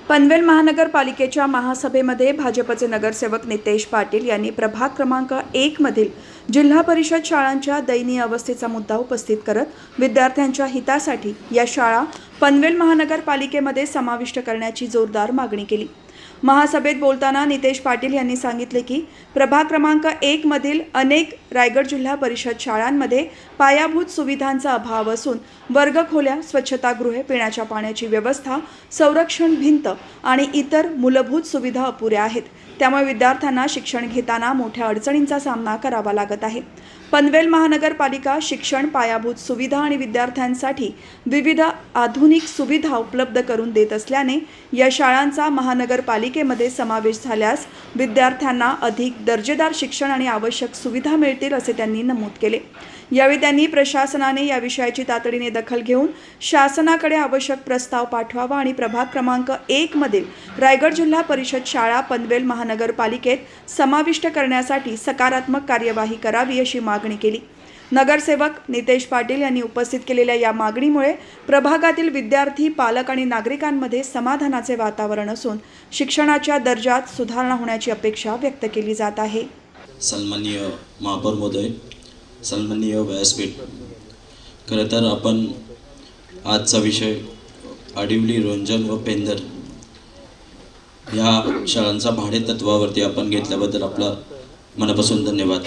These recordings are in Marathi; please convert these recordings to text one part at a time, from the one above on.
पनवेल महानगरपालिकेच्या महासभेमध्ये भाजपचे नगरसेवक नितेश पाटील यांनी प्रभाग क्रमांक 1 मधील जिल्हा परिषद शाळांच्या दयनीय अवस्थेचा मुद्दा उपस्थित करत विद्यार्थ्यांच्या हितासाठी या शाळा पनवेल महानगरपालिकेमध्ये समाविष्ट करण्याची जोरदार मागणी केली। महासभेत बोलताना नितेश पाटील यांनी सांगितले की प्रभाग क्रमांक 1 मधील अनेक रायगड जिल्हा परिषद शाळांमध्ये पायाभूत सुविधांचा अभाव असून वर्गखोल्या, स्वच्छतागृहे, पिण्याच्या पाण्याची व्यवस्था, संरक्षण भिंत आणि इतर मूलभूत सुविधा अपुऱ्या आहेत। त्यामुळे विद्यार्थ्यांना शिक्षण घेताना मोठ्या अडचणींचा सामना करावा लागत आहे। पनवेल महानगरपालिका शिक्षण, पायाभूत सुविधा आणि विद्यार्थ्यांसाठी विविध आधुनिक सुविधा उपलब्ध करून देत असल्याने या शाळांचा महानगरपालिकेमध्ये समावेश झाल्यास विद्यार्थ्यांना अधिक दर्जेदार शिक्षण आणि आवश्यक सुविधा मिळतील असे त्यांनी नमूद केले। यावेळी त्यांनी प्रशासनाने या विषयाची तातडीने दखल घेऊन शासनाकडे आवश्यक प्रस्ताव पाठवावा आणि प्रभाग क्रमांक 1 मधील रायगड जिल्हा परिषद शाळा पनवेल महानगरपालिकेत समाविष्ट करण्यासाठी सकारात्मक कार्यवाही करावी अशी मागणी केली। नगरसेवक नितेश पाटील यांनी उपस्थित केलेल्या या मागणीमुळे प्रभागातील विद्यार्थी, पालक आणि नागरिकांमध्ये समाधानाचे वातावरण असून शिक्षणाच्या दर्जात सुधारणा होण्याची अपेक्षा व्यक्त केली जात आहे। सन्माननीय महापौर महोदय, सन्माननीय व्यासपीठ, खरं तर आपण आजचा विषय आडिवली, रोंजन व पेंधर या शाळांचा भाडे तत्वावरती आपण घेतल्याबद्दल आपला मनापासून धन्यवाद।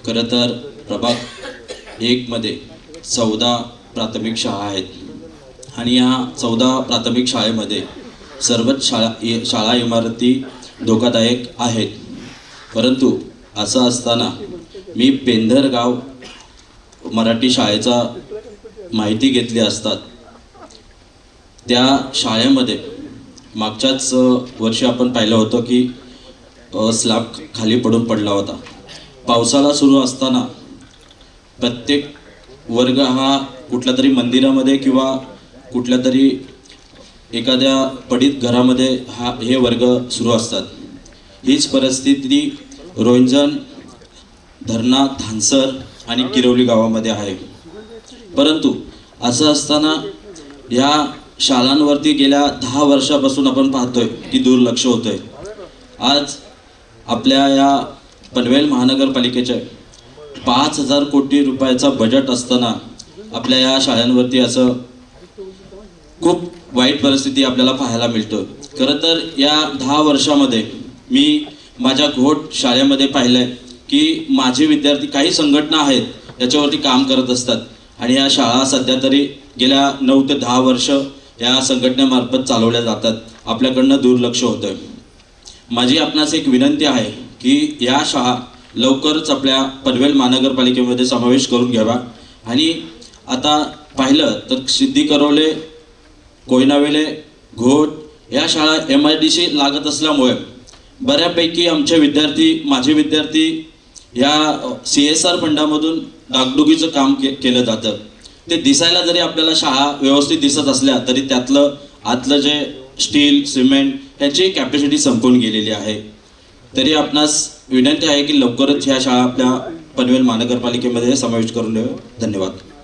खरं तर प्रभाग 1 मध्ये 14 प्राथमिक शाळा आहेत आणि या 14 प्राथमिक शाळेमध्ये सर्वच शाळा इमारती धोकादायक आहेत। परंतु असं असताना मी पेंधर गाव मराठी शाळेचा माहिती घेतली असतात त्या शाळेमध्ये मागच्याच वर्षी आपण पाहिलं होतं की स्लॅब खाली पडला होता। पावसाळा सुरू असताना प्रत्येक वर्ग हा कुठल्या तरी मंदिरामध्ये किंवा कुठल्या तरी एखाद्या पडीत घरामध्ये हे वर्ग सुरू असतात। हीच परिस्थिती रोंजन, धरणा, धानसर आणि किरवली गावामध्ये आहे। परंतु असं असताना या शाळांवरती गेल्या 10 वर्षापासून आपण पाहतोय की दुर्लक्ष होतंय। आज आपल्या या पनवेल महानगरपालिकेचे 5000 कोटी रुपयाचा बजेट असताना आपल्या या शाळांवरती असं खूप वाईट परिस्थिती आपल्याला पाहायला मिळतो। खरं तर या 10 वर्षामध्ये मी माझ्या घोट शाळेमध्ये पाहिलंय की माझे विद्यार्थी काही संघटना आहेत याच्यावरती काम करत असतात आणि या शाळा सध्या तरी गेल्या 9 ते 10 वर्ष या संघटनेमार्फत चालवल्या जातात। आपल्याकडनं दुर्लक्ष होतं। माझी आपणास एक विनंती आहे की या शाळा लवकरच आपल्या पनवेल महानगरपालिकेमध्ये समावेश करून घ्यावा। आणि आता पाहिलं तर सिद्धी करवले, कोयनावेले, घोट या शाळा MIDC लागत असल्यामुळे बऱ्यापैकी आमचे विद्यार्थी, माझे विद्यार्थी या CSR फंडामधून डागडुगीचं काम केलं जातं। ते दिसायला जरी आपल्याला शाळा व्यवस्थित दिसत असल्या तरी त्यातलं आतलं जे स्टील, सिमेंट ह्याची कॅपॅसिटी संपून गेलेली आहे। तरी आपणास विनंती आहे की लवकरच ह्या शाळा आपल्या पनवेल महानगरपालिकेमध्ये समाविष्ट करून द्यावे। धन्यवाद।